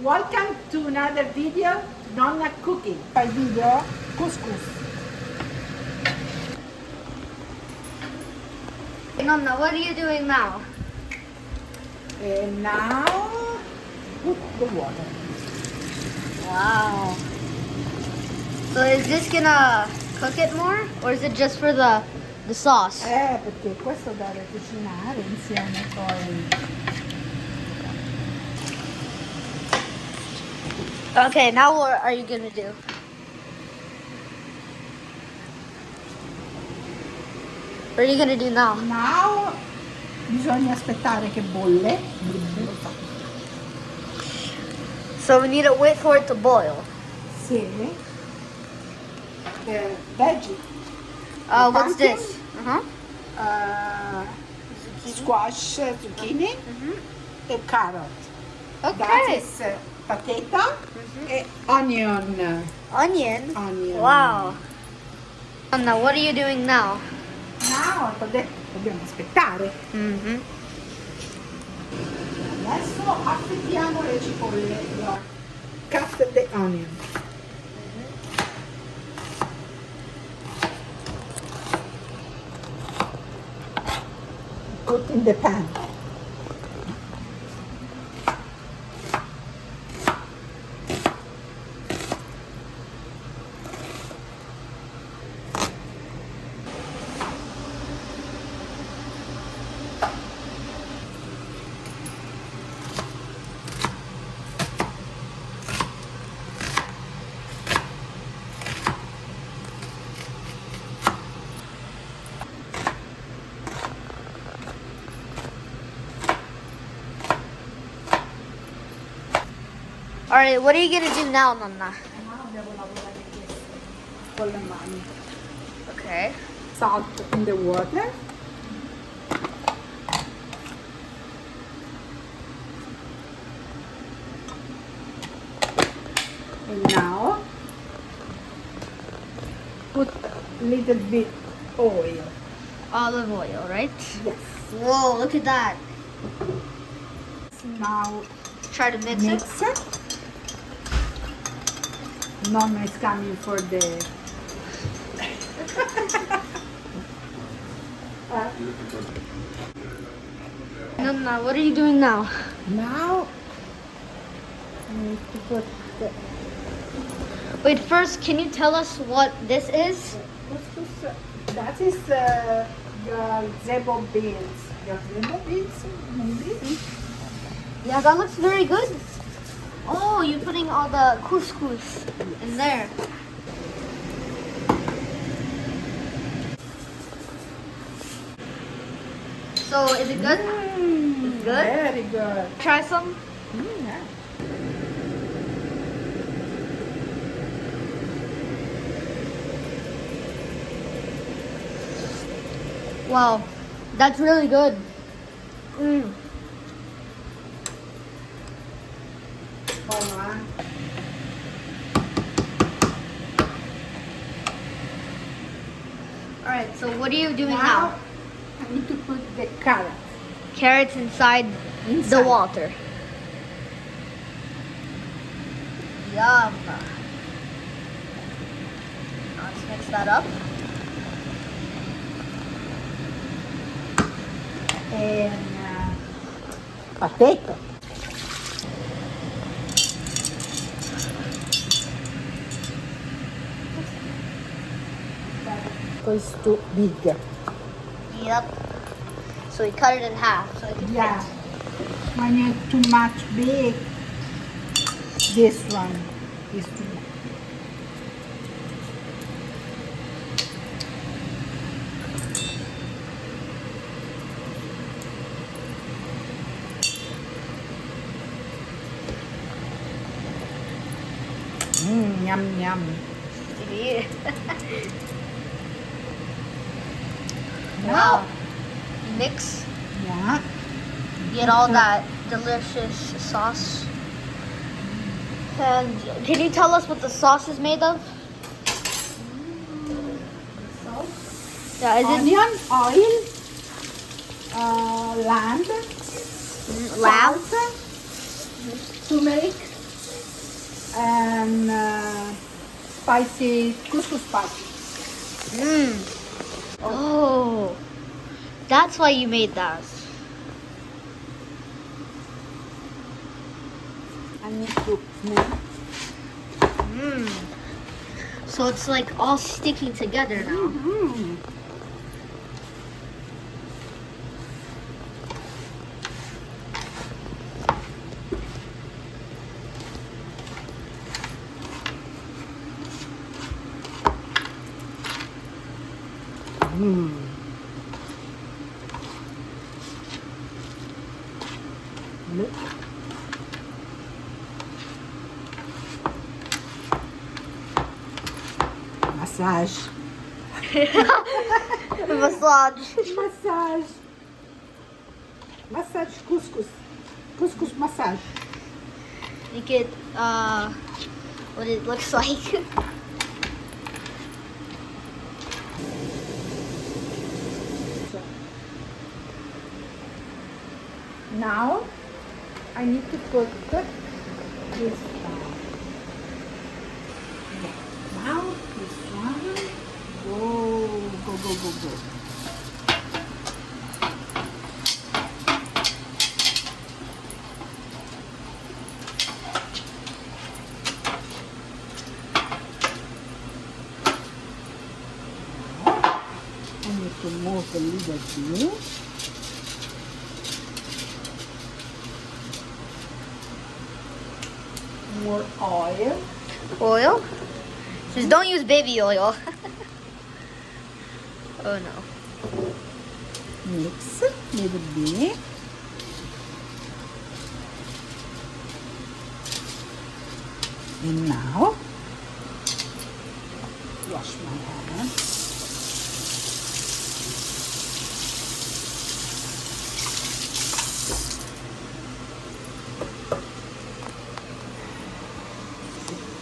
Welcome to another video, Nonna cooking. My video, couscous. Nonna, what are you doing now? And now, put the water. Wow. So is this gonna cook it more, or is it just for the sauce? Perché questo deve cucinare insieme poi. Okay, now what are you gonna do? What are you gonna do now? Now, bisogna aspettare che bolle. So we need to wait for it to boil. Sì. Veggie. What's pumpkin, this? Squash, zucchini e carrot. That Okay. is potato e onion. Onion? Onion. Wow. Nonna, what are you doing now? Now, dobbiamo aspettare. Adesso affettiamo le cipolle. Cut the onion. Put in the pan. Alright, what are you gonna do now, Nonna? Now devo lavorare questo con le mani. Okay. Salt in the water. And now put a little bit oil. Olive oil, right? Yes. Whoa, look at that. Now Try to mix it. mix it. Nonna is coming for the Nonna, what are you doing now? now I need to put the Wait, first, can you tell us what this is? that is gazebo beans. Gazebo beans, maybe? Yeah, that looks very good. Oh, you're putting all the couscous in there. So, is it good? It's good? Very good. Try some? Yeah. Wow, that's really good. Alright, so what are you doing now? I need to put the carrot. Carrots inside the water. Yum. Let's mix that up. And potato. It's too big. Yep. So we cut it in half so it can Yeah. fit. When you're too much big, this one is too much. Yum, yum. Yeah. Now, Mix. yeah. Get all that delicious sauce. And can you tell us what the sauce is made of? Salt, Yeah, is onion, oil, lamb, Lamb? salt, turmeric, and spicy couscous spicy. Oh, that's why you made that. I need to move. So it's like all sticking together now. Look. Massage. Massage. Massage. Massage couscous. Couscous massage. Make it what it looks like. So, now I need to cook this one. Now this one. Go. I need to move a little bit. More oil. Oil? Just don't use baby oil. Oh no. Mix a little bit. And now, wash my hands.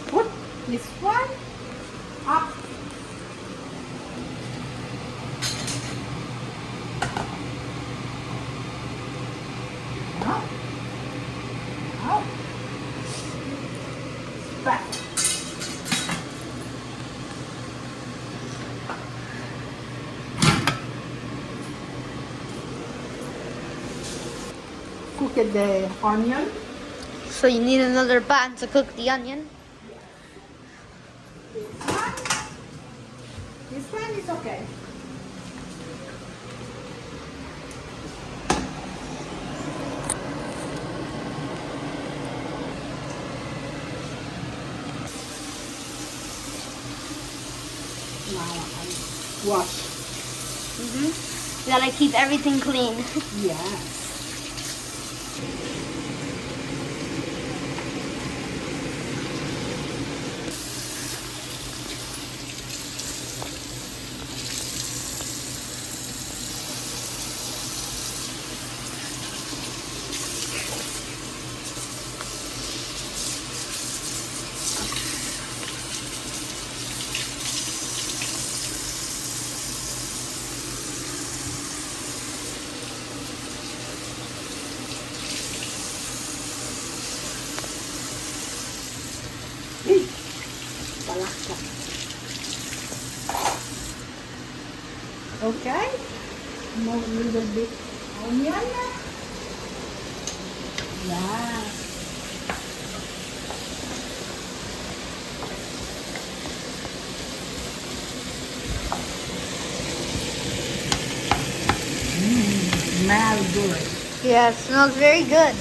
Put this one up. Now, back. Cook the onion. So you need another pan to cook the onion. This one is okay. Now I wash. You gotta keep everything clean. Yes. Palaka. Okay. More little bit onion. Yeah. Smell good. Yeah, it smells very good.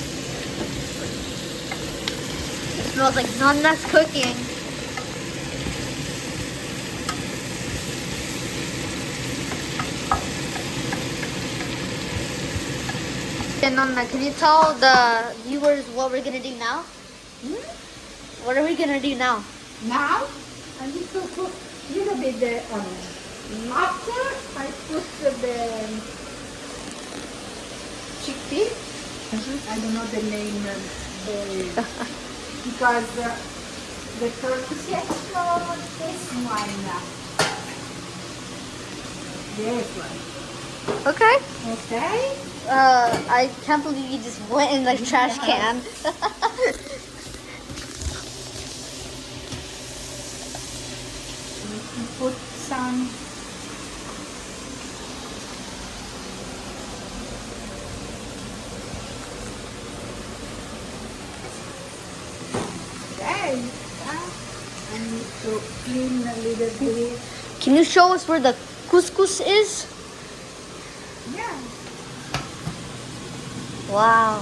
It smells like Nonna's cooking. Okay, Nonna, can you tell the viewers what we're gonna do now? What are we gonna do now? Now I need to cook a little bit the onion. After I put the chickpea. I don't know the name because the turkey is not this one. This one. Okay. Okay. I can't believe you just went in the trash can. like that. I need to clean a little bit. Can you show us where the couscous is? Yeah. Wow.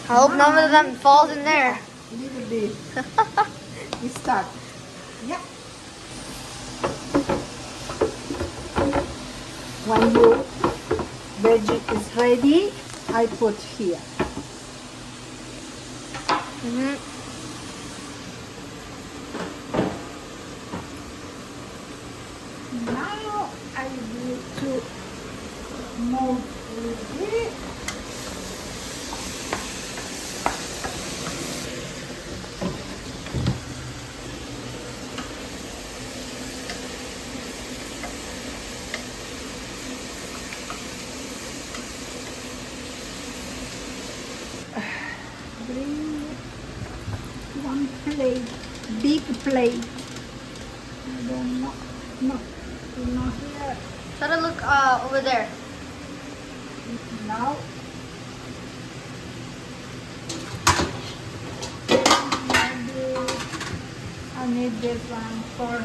I hope none of them falls in there. A little bit. We start. Yeah. When your veggie is ready, I put here. Mm-hmm. Now I need to move a little bit. Bring one plate, big plate. I don't know. No, not here. Try to look over there. Now. Maybe I need this one for.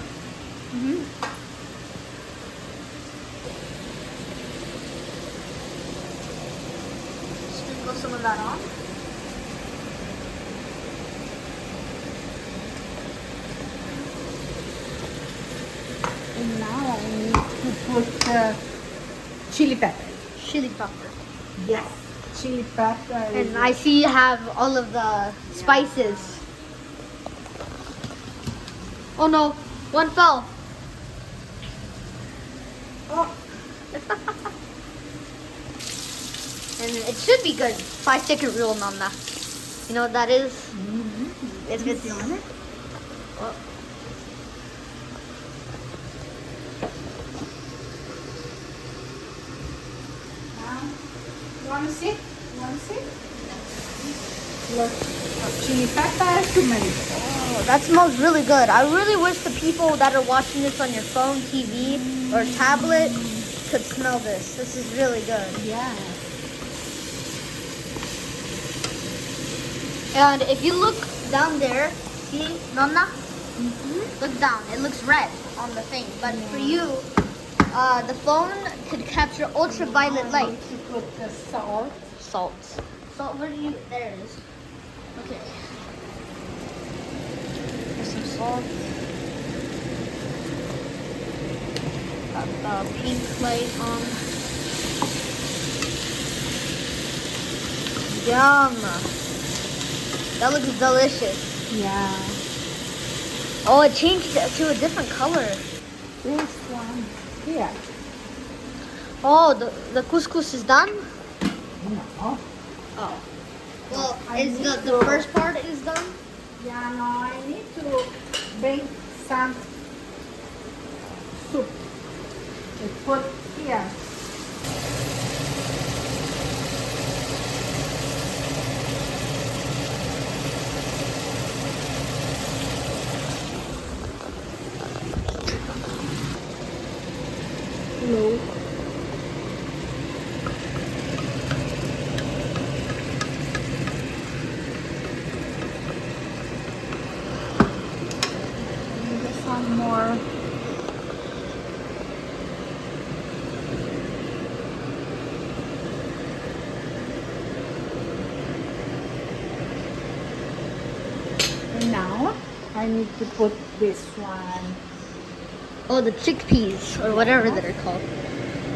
Sprinkle some of that on. And now I need to put chili pepper. Chili pepper. Yes, chili pepper. And I see you have all of the spices. Oh no, one fell. Oh, And it should be good. 5-second rule, Nonna. You know what that is? It's good. Oh. One sip. Look, chili pepper, turmeric. Oh, that smells really good. I really wish the people that are watching this on your phone, TV, or tablet could smell this. This is really good. Yeah. And if you look down there, see, Nonna? Look down. It looks red on the thing. But for you, the phone could capture ultraviolet light. To put the salt. Salt. Salt, where do you, there it is. Okay. There's some salt. Got the pink light on. Yum. That looks delicious. Yeah. Oh, it changed to a different color. This one here. Oh, the couscous is done? No. Oh. Well, I is need the to- first part is done? Yeah, no, I need to make some soup. I put here. Hello. Some more. And now I need to put this one. Oh, the chickpeas, or whatever that are called.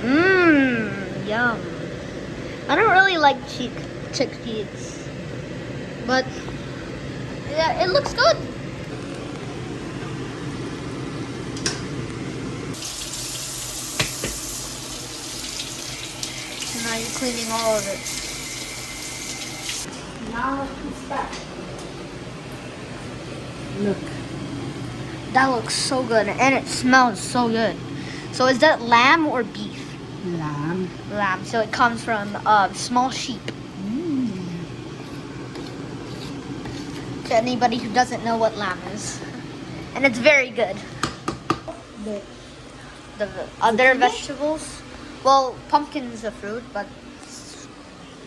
Mmm, yum. I don't really like chickpeas, but yeah, it looks good. Now you're cleaning all of it. Now it's back. Look. That looks so good, and it smells so good. So is that lamb or beef? Lamb. Lamb. So it comes from small sheep. To anybody who doesn't know what lamb is, and it's very good. The other vegetables, well, pumpkin's a fruit, but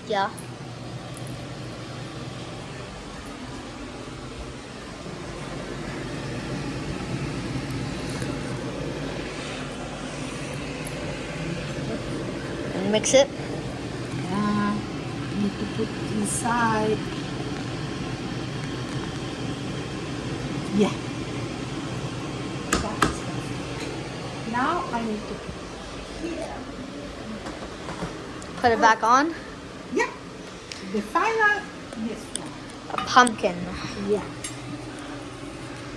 yeah. Mix it. Yeah, need to put inside. Yeah. That's it. Now I need to put here. Put it back on. Yeah. The final, this one. A pumpkin. Yeah.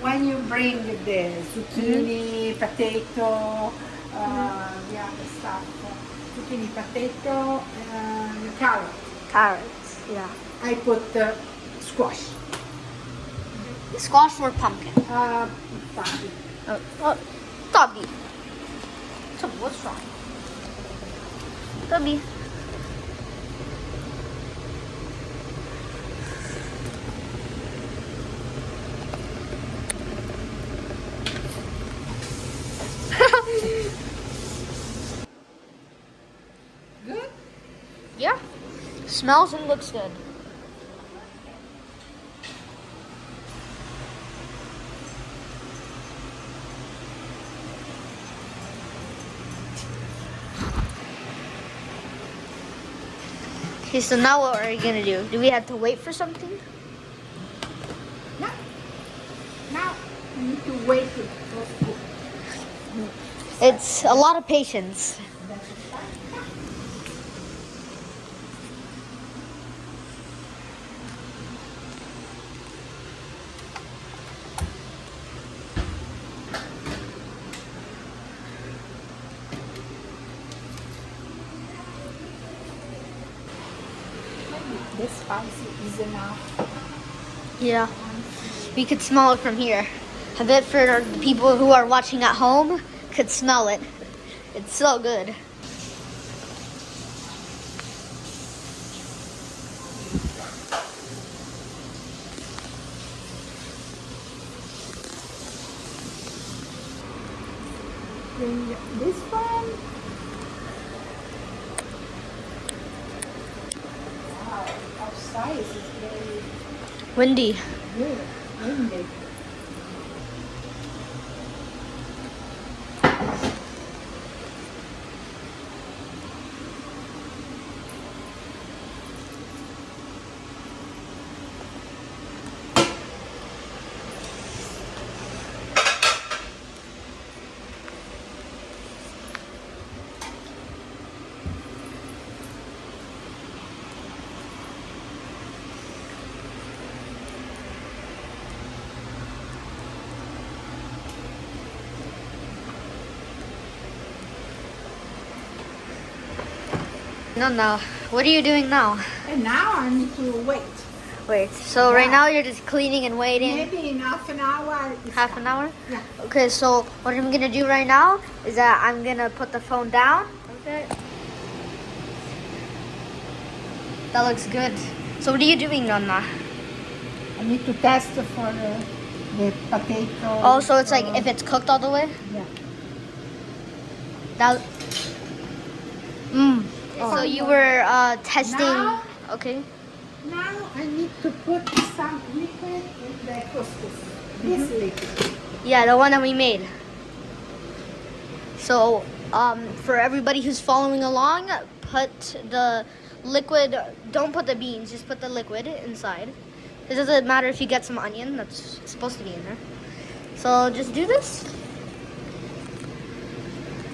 When you bring the zucchini, potato, the other stuff, zucchini, potato, carrot. Carrots. Yeah. I put squash. Squash or pumpkin? Pumpkin. Toby. Toby, what's wrong? Toby. Good? Yeah. Smells and looks good. Okay, so now what are you gonna do? Do we have to wait for something? No. Now I need to wait to cook. It's a lot of patience. This spice is enough. Yeah. We could smell it from here. I bet for the people who are watching at home could smell it. It's so good. Then this one. Wow, outside is very Windy. good. Windy. No. What are you doing now? And now I need to wait. Wait, so right Yeah. now you're just cleaning and waiting? Maybe in half an hour. It's Half an done. hour? Yeah. Okay, so what I'm gonna do right now is that I'm gonna put the phone down. Okay. That looks good. So what are you doing, Nonna? I need to test for the potato. Oh, so it's like if it's cooked all the way? Yeah. That. So you were testing. Now? Okay. Now I need to put some liquid in the couscous. This liquid. Yeah, the one that we made. So, for everybody who's following along, put the liquid. Don't put the beans. Just put the liquid inside. It doesn't matter if you get some onion. That's supposed to be in there. So just do this,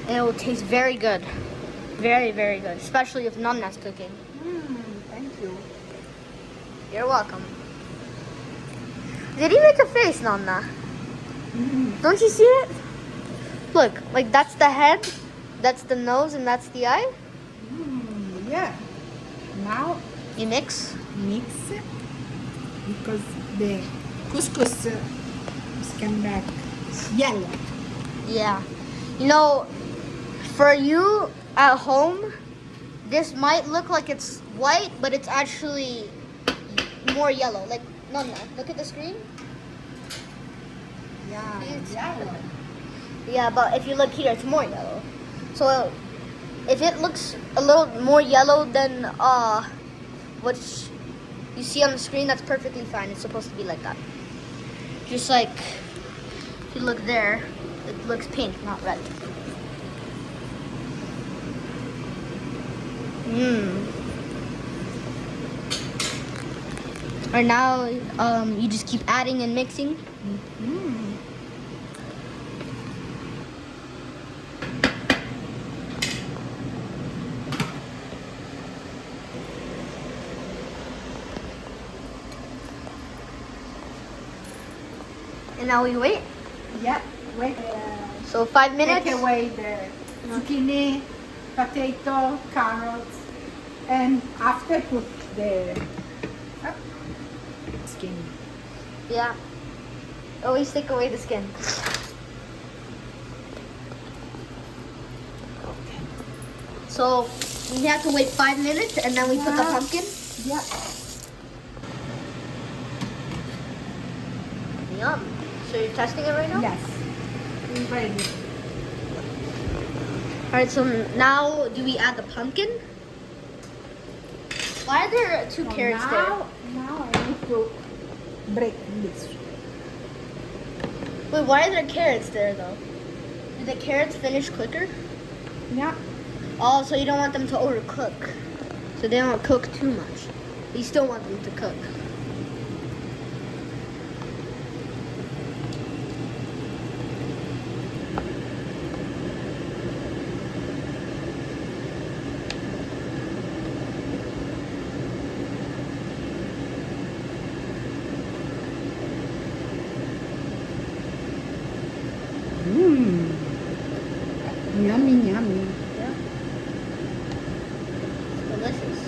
and it will taste very good. Very, very good. Especially if Nonna's cooking. Thank you. You're welcome. Did he make a face, Nonna? Don't you see it? Look, like that's the head, that's the nose, and that's the eye. Yeah. Now You mix. mix it because the couscous is come back yellow. Yeah. You know, for you at home, this might look like it's white, but it's actually more yellow. Like, Nonna, look at the screen. Yeah, It's yellow. Yeah, but if you look here, it's more yellow. So if it looks a little more yellow than what you see on the screen, that's perfectly fine. It's supposed to be like that. Just like if you look there, it looks pink, not red. Mmm. Right now, you just keep adding and mixing. Mm. And now we wait. Yeah, wait. So 5 minutes. Take away the zucchini, potato, carrots, and after put the skin. Yeah. Always take away the skin. So we have to wait 5 minutes and then we put the Yeah. pumpkin. Yeah. Yum. So you're testing it right now? Yes. Ready. Alright, so now do we add the pumpkin? Why are there two carrots there? Now I need to break this. Wait, why are there carrots there though? Do the carrots finish quicker? Yeah. Oh, so you don't want them to overcook. So they don't cook too much. You still want them to cook. Mmm. Yummy, yummy. Yeah. Delicious.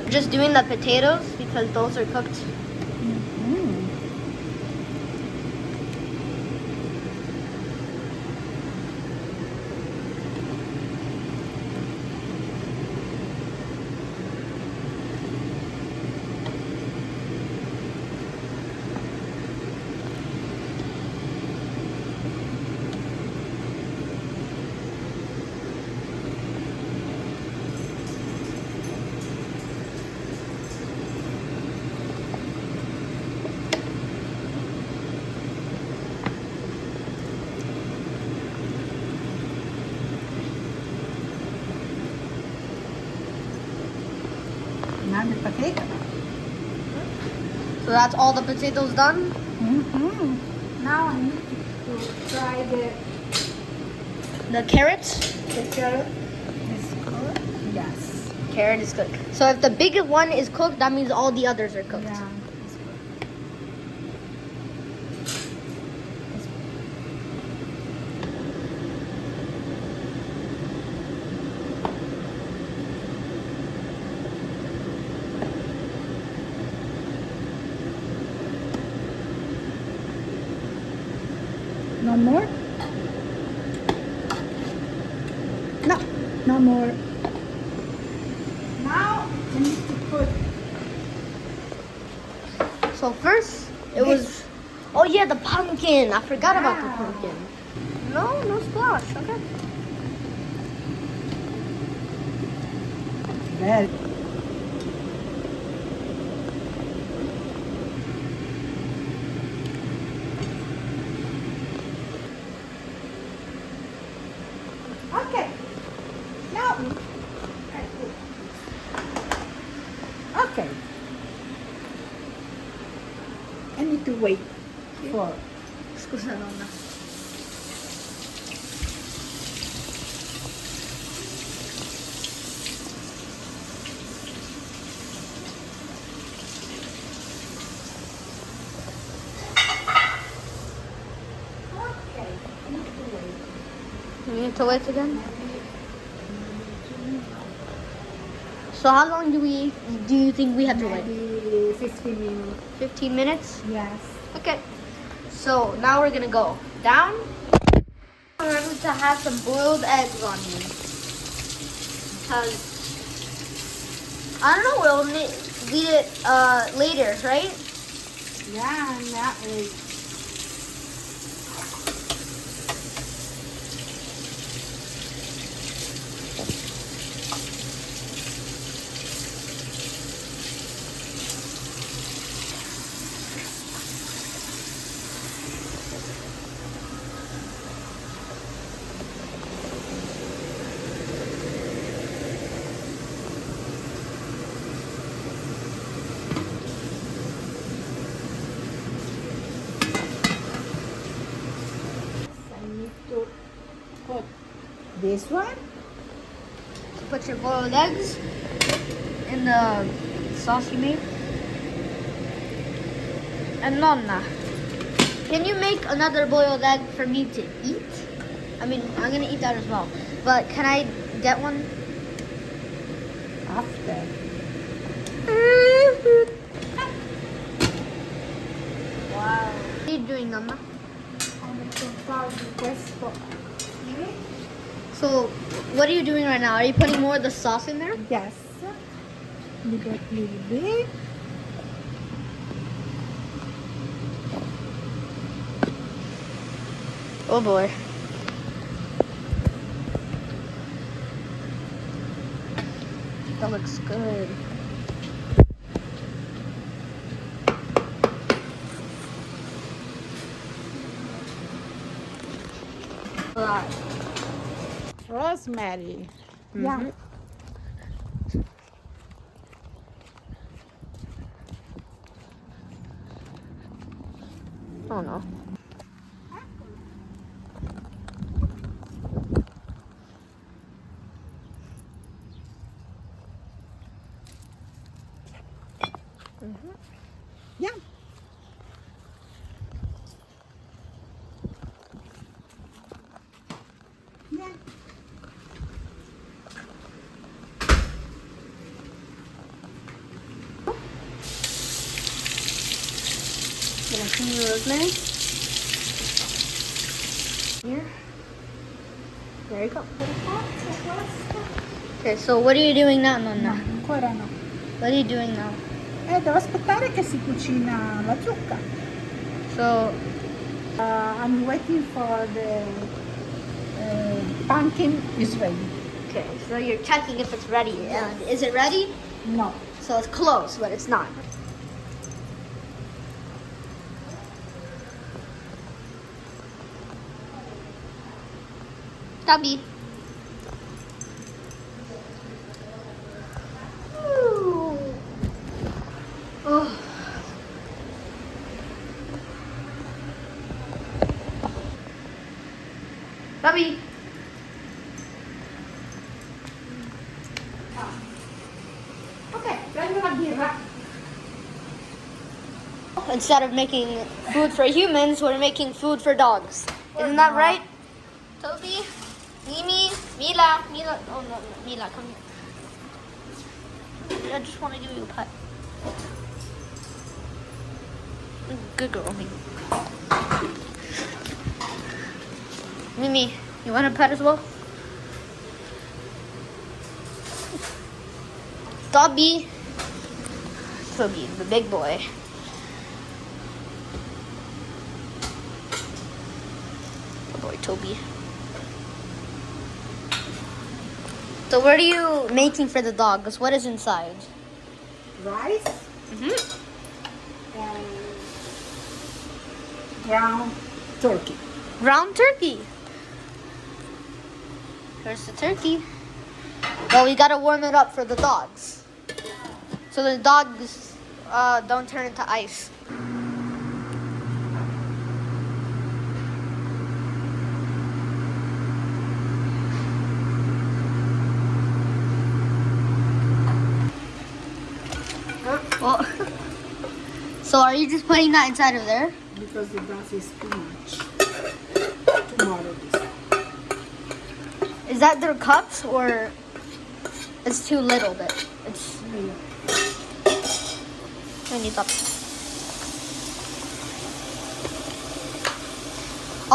We're just doing the potatoes because those are cooked. Mm. Now the potato. So that's all the potatoes done. Mm-hmm. Now I need to try The carrots. the carrot. Is cooked. Yes. Carrot is cooked. So if the big one is cooked, that means all the others are cooked. Yeah. It's good. No more? No, no more. Now I need to put So first, it was. Oh yeah, the pumpkin. I forgot about the Wow. pumpkin. No splash. Okay. that. Okay. Now I put. Okay. I need to wait for. Scusa nonna. Okay. I need to wait. You need to wait again. So how long do you think we have to wait? Maybe 15 minutes. 15 minutes? Yes. Okay. So now we're gonna go down. Remember to have some boiled eggs on you. Because I don't know, we'll need it later, right? Yeah, and that is. This one? Put your boiled eggs in the sauce you made. And Nonna, can you make another boiled egg for me to eat? I mean, I'm gonna eat that as well. But can I get one? After. Wow. What are you doing, Nonna? So, what are you doing right now? Are you putting more of the sauce in there? Yes. Little bit. Oh boy. That looks good. Rosemary. Yeah. Oh no. Yeah. Yeah. Gonna clean the rosemary. Here. There you go. Okay, so what are you doing now, No, Nonna? ancora no. What are you doing now? Devo aspettare che si cucina la zucca. So, I'm waiting for the pumpkin is ready. okay, so you're checking if it's ready. And is it ready? No. So it's close, but it's not. Stubby. Oh. Stubby. Ok, prendo la birra. Instead of making food for humans, we're making food for dogs. Isn't that right? Toby, Mimi, Mila, oh no, Mila, come here. I just want to give you a pet. Good girl, Mimi. Mimi, you want a pet as well? Toby. Toby, the big boy. Good boy, Toby. So what are you making for the dogs? What is inside? Rice Mm-hmm. and ground turkey. Ground turkey. Here's the turkey. Well, we gotta warm it up for the dogs, so the dogs don't turn into ice. Well, so are you just putting that inside of there? Because the dust is too much. Tomorrow this. Is that their cups or it's too little bit? It's I need that.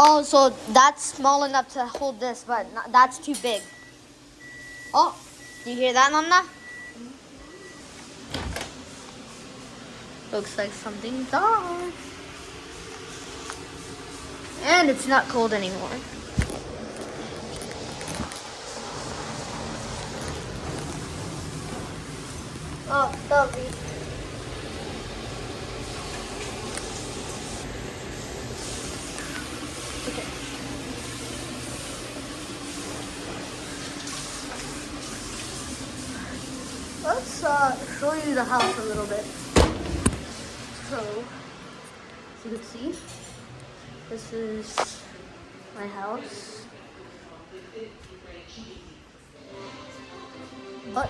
Oh, so that's small enough to hold this, but not, that's too big. Oh, you hear that, Nonna? Looks like something's on. And it's not cold anymore. Oh, Toby. Okay. Let's show you the house a little bit. So, as you can see, this is my house. But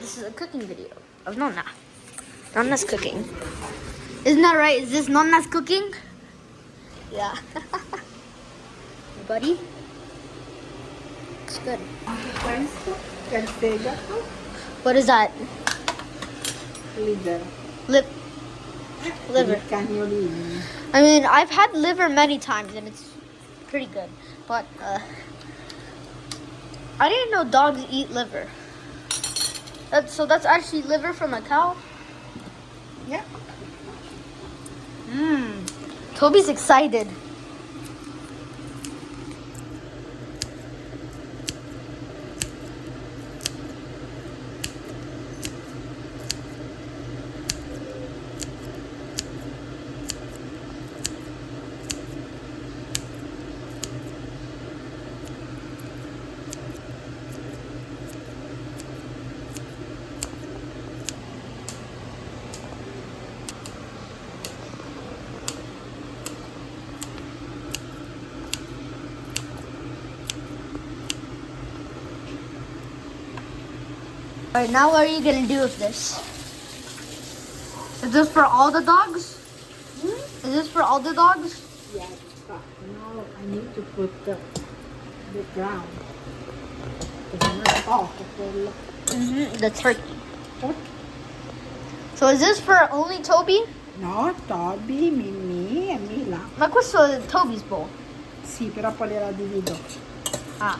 this is a cooking video of Nonna. Nonna's cooking. Isn't that right? Is this Nonna's cooking? Yeah. Buddy? Looks good. Questo è il fegato, What is that? liver, Liver. i cagnolini. I mean, I've had liver many times and it's pretty good. But I didn't know dogs eat liver. So that's actually liver from a cow? Yeah. Toby's excited. Alright, now what are you gonna do with this? Is this for all the dogs? Is this for all the dogs? Yeah, but now I need to put the ground. Perché non è poco quello. The turkey. So is this for only Toby? No, Toby, Mimì e Mila. Ma questo è Toby's bowl. Sì, però poi la divido. Ah.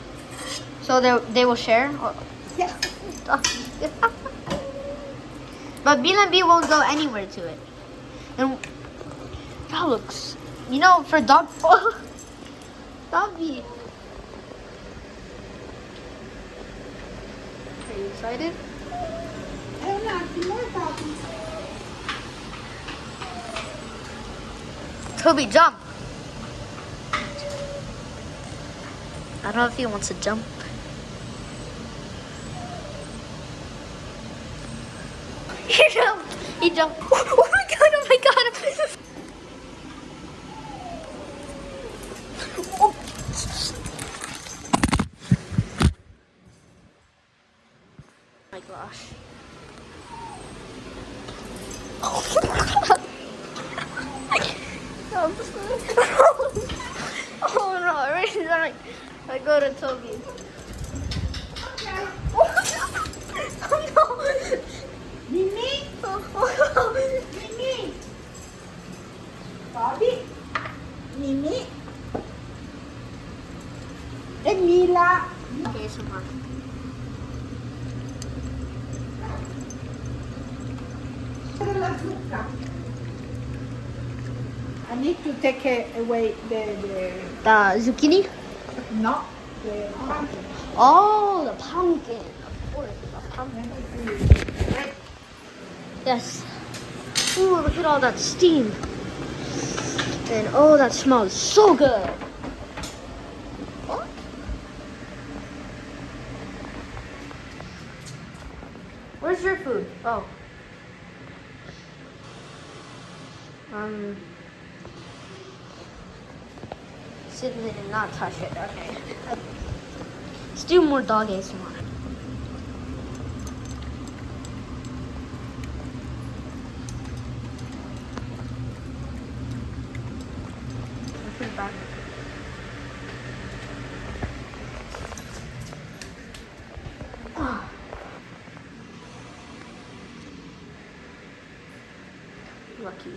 So they will share? Or- Yeah. But B&B won't go anywhere to it. And that looks, you know, for dog. Doggy. Are you excited? È un attimo, Toby. Toby, jump. I don't know if he wants to jump. He jumped. He jumped. Oh my god, oh my god. Oh. My gosh. Oh no, I really like I go to Toby. Oh no. Mimì, Mimì. Toby, Mimì e Mila. Okay, some more. La zucca. I need to take away the The zucchini? no, the pumpkin. Oh, the pumpkin. Of course, the pumpkin. Yes. Ooh, look at all that steam. And oh, that smells so good. Oh. Where's your food? Oh. Sydney did not touch it. Okay. Let's do more dog ASMR. Put it back. Ah. Lucky.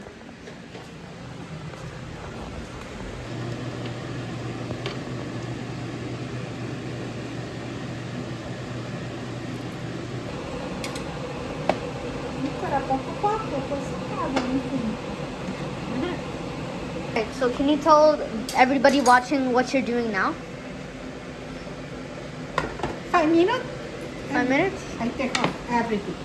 Ancora poco questo caso mi finito. Okay, so can you tell everybody watching what you're doing now? 5 minutes. 5 minutes? I take off everything.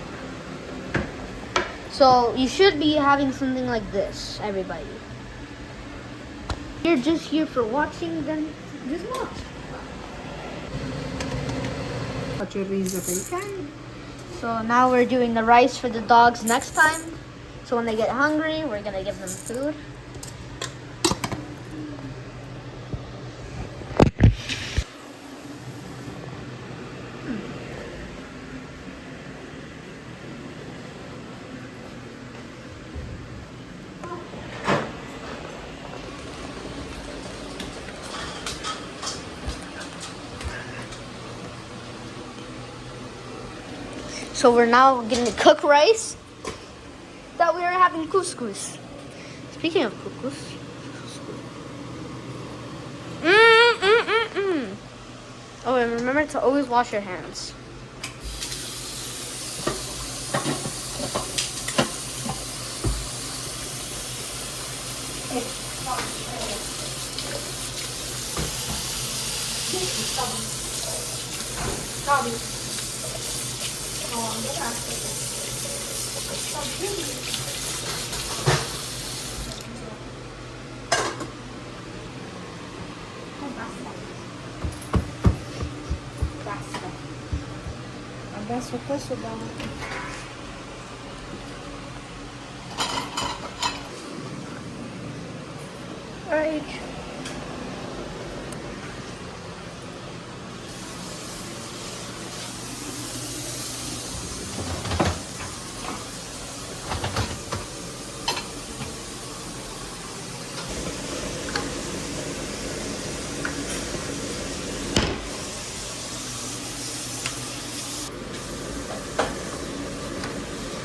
So you should be having something like this, everybody. If you're just here for watching, then just watch. Faccio il riso per i cani. So now we're doing the rice for the dogs next time. So when they get hungry, we're gonna give them food. So we're now gonna cook rice that we are having couscous. Speaking of couscous. Oh, and remember to always wash your hands. Adesso questo da Right.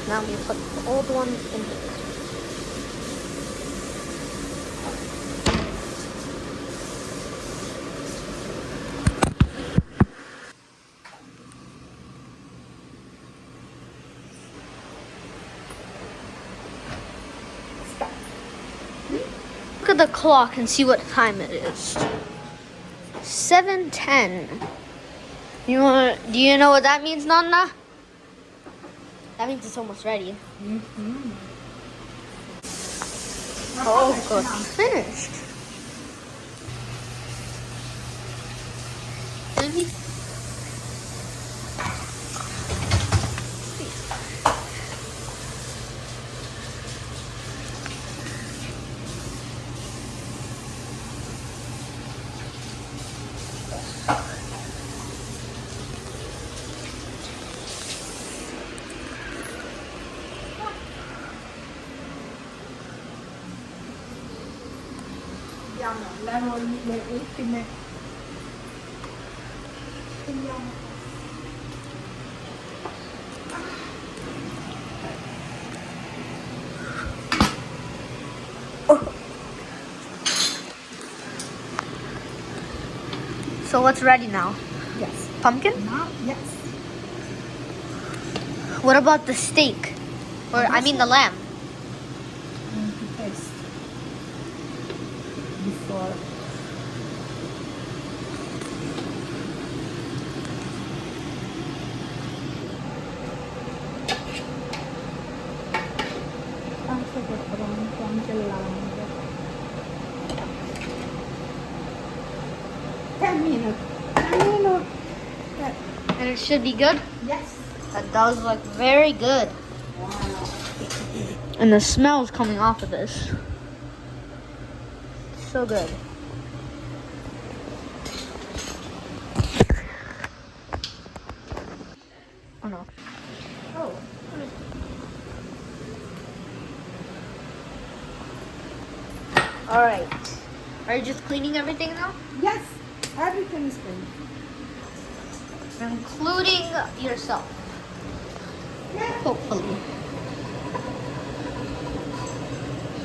Now we put the old ones in here. Look at the clock and see what time it is. 7:10. Do you know what that means, Nonna? That means it's almost ready. Oh, good. Finished. Vediamo le ultime. So what's ready now? Yes. Pumpkin? Now, yes. What about the steak? Or I mean the lamb. To taste before. Anche che è pronto, anche il lambo. 10 minutes. 10 minutes. And it should be good? Yes. That does look very good. Wow. And the smell is coming off of this. So good. Oh no. Oh. Alright. Are you just cleaning everything now? Yes. Everything is clean. Including yourself. Hopefully.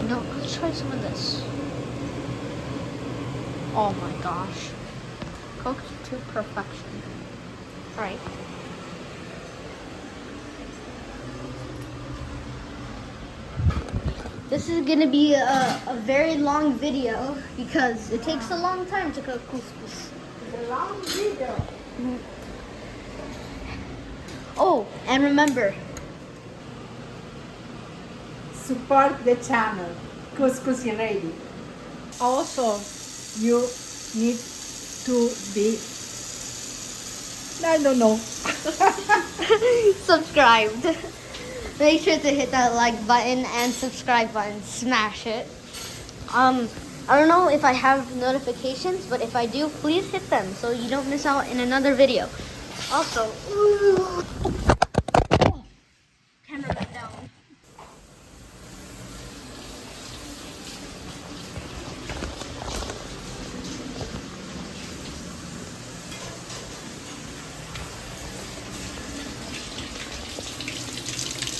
No, let's try some of this. Oh my gosh. Cooked to perfection. Alright. This is gonna be a very long video because it takes a long time to cook couscous. It's a long video. Oh, and remember, Support the channel. Couscous is ready. Also, you need to be, I don't know. subscribed. Make sure to hit that like button and subscribe button. Smash it. I don't know if I have notifications, but if I do, please hit them so you don't miss out in another video. Also, camera back down.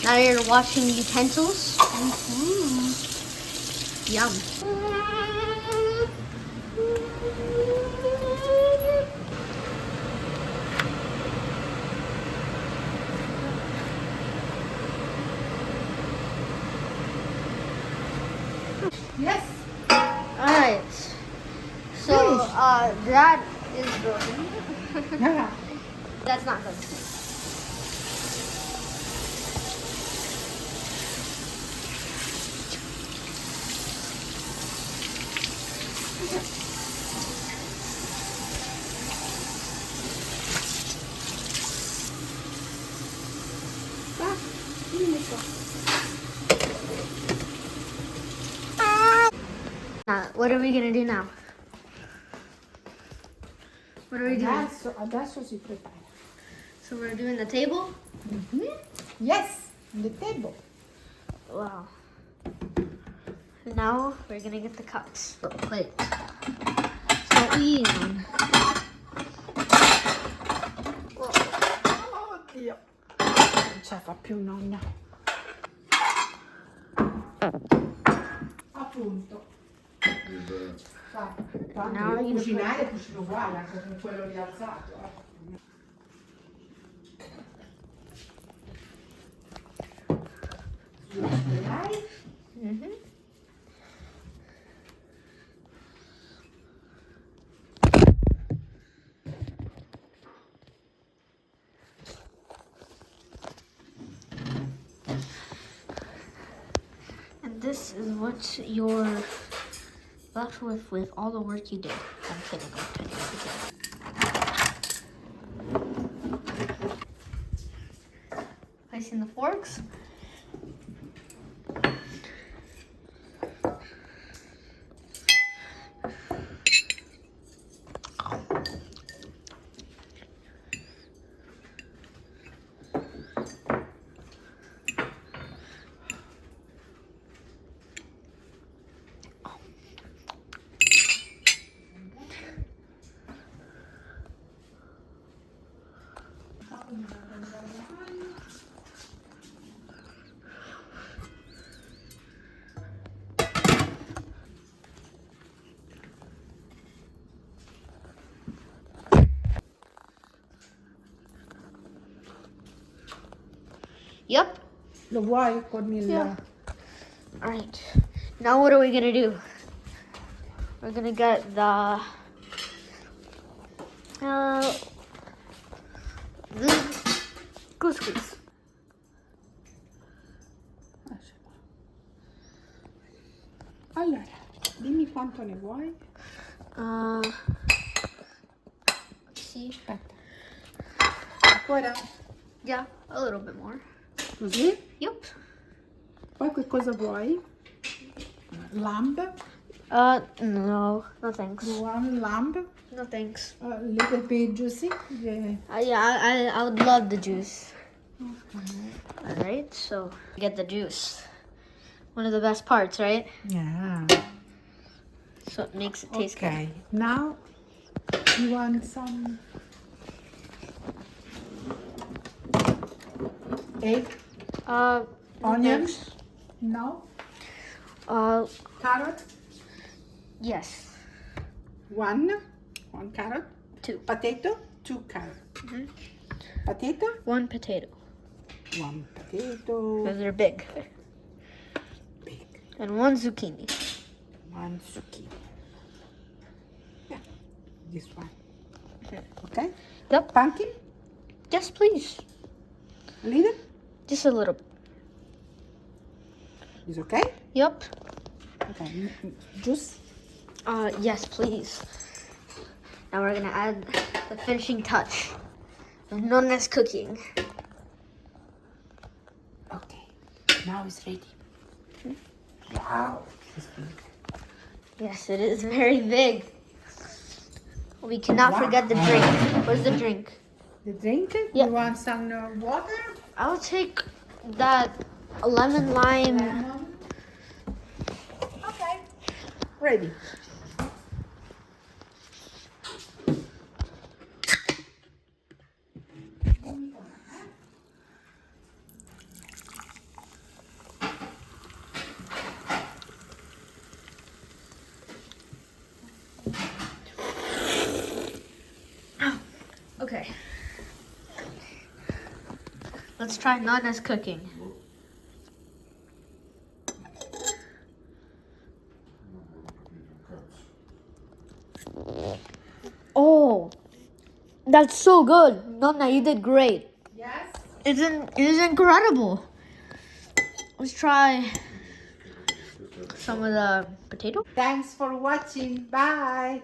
Now you're washing utensils. Yum. Yes. Alright. So, that is broken. Yeah. That's not good. What are we gonna do now? What are we doing? Adesso si prepara. So we're doing the table? Yes, the table. Wow. Now we're gonna get the cups. Plate. So Ian. Oddio. Non ce la fa più nonna. Appunto. Now you Cucinare cucino uguale anche con quello rialzato. And this is what you're left with all the work you did. I'm kidding, I'm kidding, I'm kidding. Placing the forks. Yep. Lo vuoi con il... Yeah. All right. Now what are we gonna do? We're gonna get the couscous. Allora, dimmi quanto ne vuoi. Let's see. Aspetta. Ancora? Yeah, a little bit more. Così? Yep. Poi che cosa vuoi? Lamb? No thanks. One lamb? No thanks. A little bit juicy? Yeah. Yeah, I would love the juice. Okay. All right, so get the juice. One of the best parts, right? Yeah. So it makes it taste good. Okay. Now you want some egg? No Onions? thanks. No. Carrot? Yes. One carrot. Two. Potato? Two carrot. Potato? One potato. One potato. Because they're big. Big. And one zucchini. One zucchini. Yeah. This one. Okay. Yep. Pumpkin? Yes, please. A little? Just a little bit. Is okay? Yep. Okay. Juice? Yes, please. Now we're gonna add the finishing touch. The Nonna's cooking. Okay. Now it's ready. Wow. It's big. Yes, it is very big. We cannot Wow. forget the drink. Where's the drink? The drink? Yeah. You want some water? I'll take that lemon lime. Lemon? Okay. Ready. Okay. Let's try Nonna's cooking. Oh, that's so good. Nonna, you did great. Yes. It is incredible. Let's try some of the potato. Thanks for watching. Bye.